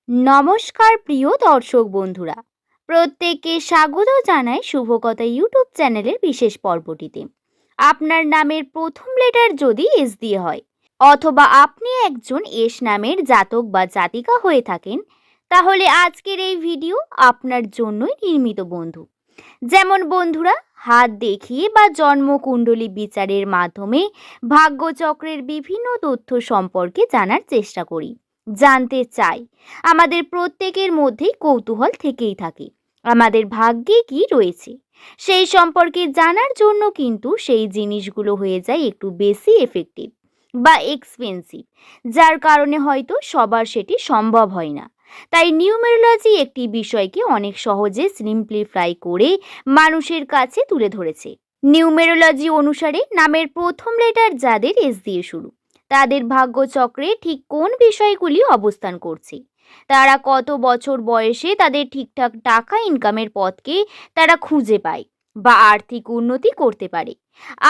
নমস্কার প্রিয় দর্শক বন্ধুরা, প্রত্যেককে স্বাগত জানাই শুভকথা ইউটিউব চ্যানেলের বিশেষ পর্বটিতে। আপনার নামের প্রথম লেটার যদি এস দিয়ে হয়, অথবা আপনি একজন এস নামের জাতক বা জাতিকা হয়ে থাকেন, তাহলে আজকের এই ভিডিও আপনার জন্যই নির্মিত বন্ধু। যেমন বন্ধুরা, হাত দেখিয়ে বা জন্মকুণ্ডলী বিচারের মাধ্যমে ভাগ্যচক্রের বিভিন্ন তথ্য সম্পর্কে জানার চেষ্টা করি, জানতে চাই। আমাদের প্রত্যেকের মধ্যেই কৌতূহল থেকেই থাকে, আমাদের ভাগ্যে কি রয়েছে সেই সম্পর্কে জানার জন্য। কিন্তু সেই জিনিসগুলো হয়ে যায় একটু বেশি এফেক্টিভ বা এক্সপেন্সিভ, যার কারণে হয়তো সবার সেটি সম্ভব হয় না। তাই নিউমেরোলজি একটি বিষয়কে অনেক সহজে সিম্পলিফাই করে মানুষের কাছে তুলে ধরেছে। নিউমেরোলজি অনুসারে নামের প্রথম লেটার যাদের এস দিয়ে শুরু, তাদের ভাগ্যচক্রে ঠিক কোন বিষয়গুলি অবস্থান করছে, তারা কত বছর বয়সে তাদের ঠিকঠাক টাকা ইনকামের পথকে তারা খুঁজে পায় বা আর্থিক উন্নতি করতে পারে,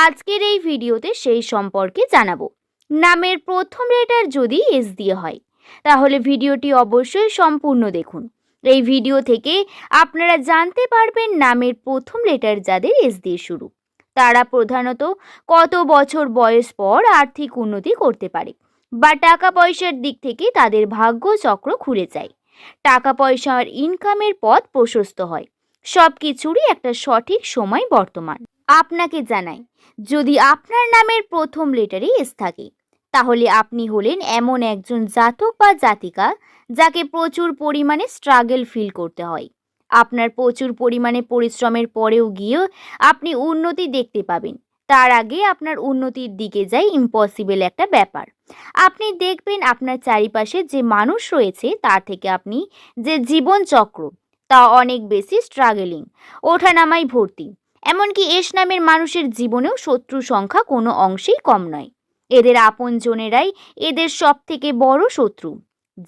আজকের এই ভিডিওতে সেই সম্পর্কে জানাবো। নামের প্রথম লেটার যদি এস দিয়ে হয়, তাহলে ভিডিওটি অবশ্যই সম্পূর্ণ দেখুন। এই ভিডিও থেকে আপনারা জানতে পারবেন নামের প্রথম লেটার যাদের এস দিয়ে শুরু, তারা প্রধানত কত বছর বয়স পর আর্থিক উন্নতি করতে পারে বা টাকা পয়সার দিক থেকে তাদের ভাগ্য চক্র খুলে যায়, টাকা পয়সার ইনকামের পথ প্রশস্ত হয়। সব কিছুরই একটা সঠিক সময় বর্তমান। আপনাকে জানাই, যদি আপনার নামের প্রথম লেটারে এস থাকে, তাহলে আপনি হলেন এমন একজন জাতক বা জাতিকা যাকে প্রচুর পরিমাণে স্ট্রাগল ফিল করতে হয়। আপনার প্রচুর পরিমাণে পরিশ্রমের পরেও গিয়েও আপনি উন্নতি দেখতে পাবেন। তার আগে আপনার উন্নতির দিকে যায় ইম্পসিবল একটা ব্যাপার। আপনি দেখবেন আপনার চারিপাশে যে মানুষ রয়েছে তার থেকে আপনি যে জীবনচক্র, তা অনেক বেশি স্ট্রাগলিং, ওঠানামায় ভর্তি। এমনকি এস নামের মানুষের জীবনেও শত্রু সংখ্যা কোনো অংশেই কম নয়। এদের আপনজনেরাই এদের সব থেকে বড় শত্রু,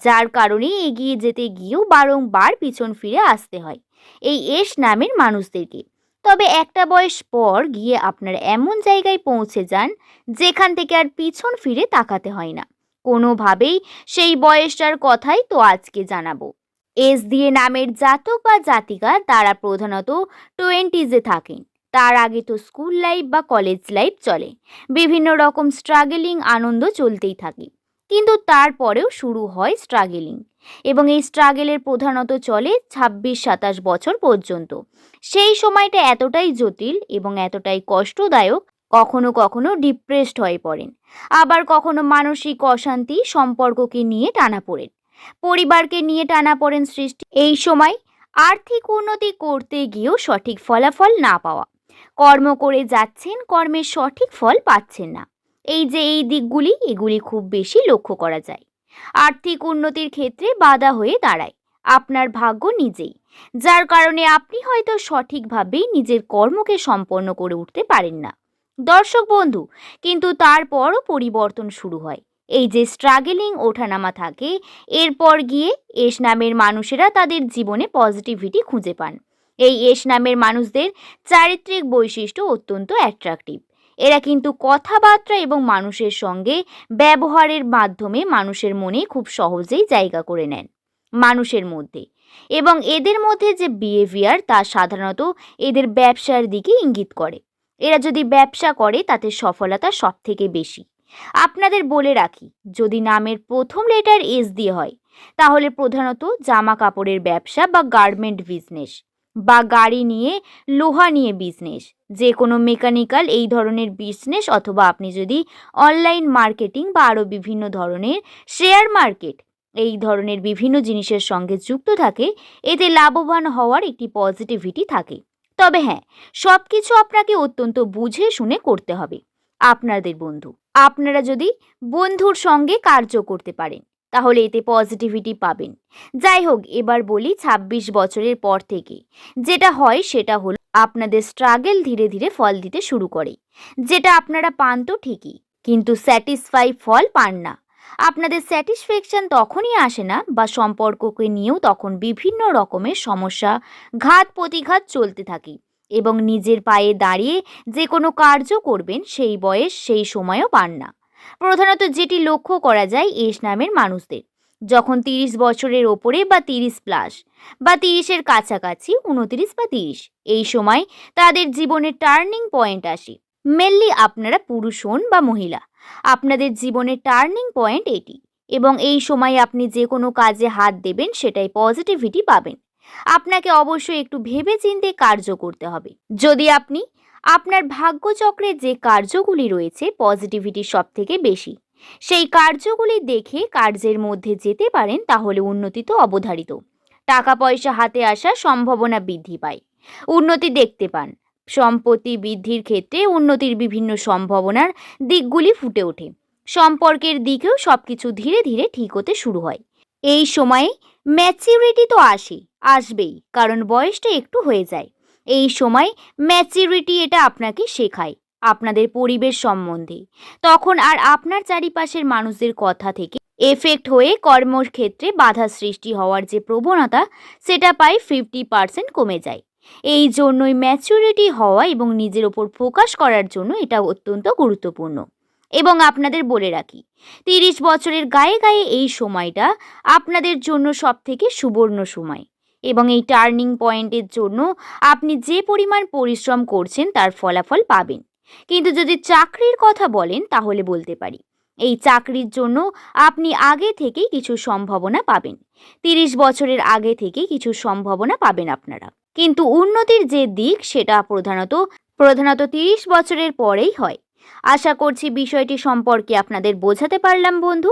যার কারণে এগিয়ে যেতে গিয়েও বারংবার পিছন ফিরে আসতে হয় এই এস নামের মানুষদেরকে। তবে একটা বয়স পর গিয়ে আপনারা এমন জায়গায় পৌঁছে যান যেখান থেকে আর পিছন ফিরে তাকাতে হয় না কোনোভাবেই। সেই বয়সটার কথাই তো আজকে জানাবো। এস দিয়ে নামের জাতক বা জাতিকা তারা প্রধানত 20s-এ থাকেন। তার আগে তো স্কুল লাইফ বা কলেজ লাইফ চলে, বিভিন্ন রকম স্ট্রাগলিং আনন্দ চলতেই থাকে। কিন্তু তারপরেও শুরু হয় স্ট্রাগলিং, এবং এই স্ট্রাগলের প্রধানত চলে 26-27 বছর পর্যন্ত। সেই সময়টা এতটাই জটিল এবং এতটাই কষ্টদায়ক, কখনো কখনো ডিপ্রেসড হয়ে পড়েন, আবার কখনো মানসিক অশান্তি, সম্পর্ককে নিয়ে টানাপোড়েন, পরিবারকে নিয়ে টানাপোড়েন সৃষ্টি। এই সময় আর্থিক উন্নতি করতে গিয়েও সঠিক ফলাফল না পাওয়া, কর্ম করে যাচ্ছেন, কর্মের সঠিক ফল পাচ্ছেন না। এই দিকগুলি এগুলি খুব বেশি লক্ষ্য করা যায়। আর্থিক উন্নতির ক্ষেত্রে বাধা হয়ে দাঁড়ায় আপনার ভাগ্য নিজেই, যার কারণে আপনি হয়তো সঠিকভাবেই নিজের কর্মকে সম্পন্ন করে উঠতে পারেন না। দর্শক বন্ধু, কিন্তু তারপরও পরিবর্তন শুরু হয়। এই যে স্ট্রাগলিং ওঠানামা থাকে, এরপর গিয়ে এস নামের মানুষেরা তাদের জীবনে পজিটিভিটি খুঁজে পান। এই এস নামের মানুষদের চারিত্রিক বৈশিষ্ট্য অত্যন্ত অ্যাট্রাকটিভ। এরা কিন্তু কথাবার্তা এবং মানুষের সঙ্গে ব্যবহারের মাধ্যমে মানুষের মনে খুব সহজেই জায়গা করে নেন মানুষের মধ্যে। এবং এদের মধ্যে যে বিহেভিয়ার, তা সাধারণত এদের ব্যবসার দিকে ইঙ্গিত করে। এরা যদি ব্যবসা করে তাতে সফলতা সব থেকে বেশি। আপনাদের বলে রাখি, যদি নামের প্রথম লেটার এস দিয়ে হয়, তাহলে প্রধানত জামা কাপড়ের ব্যবসা বা গার্মেন্ট বিজনেস, বা গাড়ি নিয়ে, লোহা নিয়ে বিজনেস, যে কোনো মেকানিক্যাল এই ধরনের বিজনেস, অথবা আপনি যদি অনলাইন মার্কেটিং বা আরও বিভিন্ন ধরনের শেয়ার মার্কেট, এই ধরনের বিভিন্ন জিনিসের সঙ্গে যুক্ত থাকে, এতে লাভবান হওয়ার একটি পজিটিভিটি থাকে। তবে হ্যাঁ, সব কিছু আপনাকে অত্যন্ত বুঝে শুনে করতে হবে। আপনাদের বন্ধু, আপনারা যদি বন্ধুর সঙ্গে কার্য করতে পারেন, তাহলে এতে পজিটিভিটি পাবেন। যাই হোক, এবার বলি 26 বছরের পর থেকে যেটা হয় সেটা হলো আপনাদের স্ট্রাগল ধীরে ধীরে ফল দিতে শুরু করে। যেটা আপনারা পান তো ঠিকই, কিন্তু স্যাটিসফাই ফল পান না। আপনাদের স্যাটিসফ্যাকশন তখনই আসে না, বা সম্পর্ককে নিয়েও তখন বিভিন্ন রকমের সমস্যা, ঘাত প্রতিঘাত চলতে থাকে, এবং নিজের পায়ে দাঁড়িয়ে যে কোনো কার্য করবেন সেই বয়স সেই সময়ও পান না। প্রধানত যেটি লক্ষ্য করা যায় এস নামের মানুষদের, যখন 30 বছরের ওপরে বা 30+ বা 30-এর কাছাকাছি 29 বা 30 এই সময় তাদের জীবনের টার্নিং পয়েন্ট আসে। মেনলি আপনারা পুরুষ হন বা মহিলা, আপনাদের জীবনের টার্নিং পয়েন্ট এটি, এবং এই সময় আপনি যে কোনো কাজে হাত দেবেন সেটাই পজিটিভিটি পাবেন। আপনাকে অবশ্যই একটু ভেবেচিন্তে কার্য করতে হবে। যদি আপনি আপনার ভাগ্যচক্রে যে কার্যগুলি রয়েছে পজিটিভিটি সব থেকে বেশি, সেই কার্যগুলি দেখে কার্যের মধ্যে যেতে পারেন, তাহলে উন্নতি তো অবধারিত। টাকা পয়সা হাতে আসার সম্ভাবনা বৃদ্ধি পায়, উন্নতি দেখতে পান। সম্পত্তি বৃদ্ধির ক্ষেত্রে উন্নতির বিভিন্ন সম্ভাবনার দিকগুলি ফুটে ওঠে। সম্পর্কের দিকেও সবকিছু ধীরে ধীরে ঠিক হতে শুরু হয়। এই সময়ে ম্যাচিউরিটি তো আসবেই, কারণ বয়সটা একটু হয়ে যায়। এই সময় ম্যাচিউরিটি এটা আপনাকে শেখায় আপনাদের পরিবেশ সম্বন্ধে। তখন আর আপনার চারিপাশের মানুষদের কথা থেকে এফেক্ট হয়ে কর্মক্ষেত্রে বাধা সৃষ্টি হওয়ার যে প্রবণতা, সেটা প্রায় 50% কমে যায়। এই জন্যই ম্যাচুরিটি হওয়া এবং নিজের ওপর ফোকাস করার জন্য এটা অত্যন্ত গুরুত্বপূর্ণ। এবং আপনাদের বলে রাখি, 30 বছরের গায়ে গায়ে এই সময়টা আপনাদের জন্য সব থেকে সুবর্ণ সময়, এবং এই টার্নিং পয়েন্টের জন্য আপনি যে পরিমাণ পরিশ্রম করছেন তার ফলাফল পাবেন। কিন্তু যদি চাকরির কথা বলেন, তাহলে বলতে পারি এই চাকরির জন্য আপনি আগে থেকেই কিছু সম্ভাবনা পাবেন। 30 বছরের আগে থেকে কিছু সম্ভাবনা পাবেন আপনারা। কিন্তু উন্নতির যে দিক সেটা প্রধানত 30 বছরের পরেই হয়। আশা করছি বিষয়টি সম্পর্কে আপনাদের বোঝাতে পারলাম বন্ধু।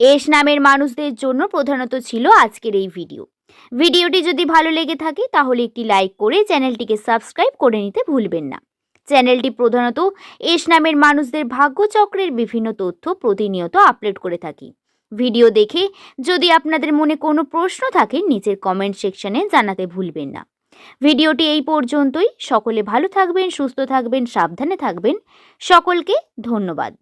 এস নামের মানুষদের জন্য প্রধানত ছিল আজকের এই ভিডিওটি যদি ভালো লেগে থাকে তাহলে একটি লাইক করে চ্যানেলটিকে সাবস্ক্রাইব করে নিতে ভুলবেন না। চ্যানেলটি প্রধানত এস নামের মানুষদের ভাগ্যচক্রের বিভিন্ন তথ্য প্রতিনিয়ত আপলোড করে থাকি। ভিডিও দেখে যদি আপনাদের মনে কোনো প্রশ্ন থাকে নিচের কমেন্ট সেকশনে জানাতে ভুলবেন না। ভিডিওটি এই পর্যন্তই। সকলে ভালো থাকবেন, সুস্থ থাকবেন, সাবধানে থাকবেন। সকলকে ধন্যবাদ।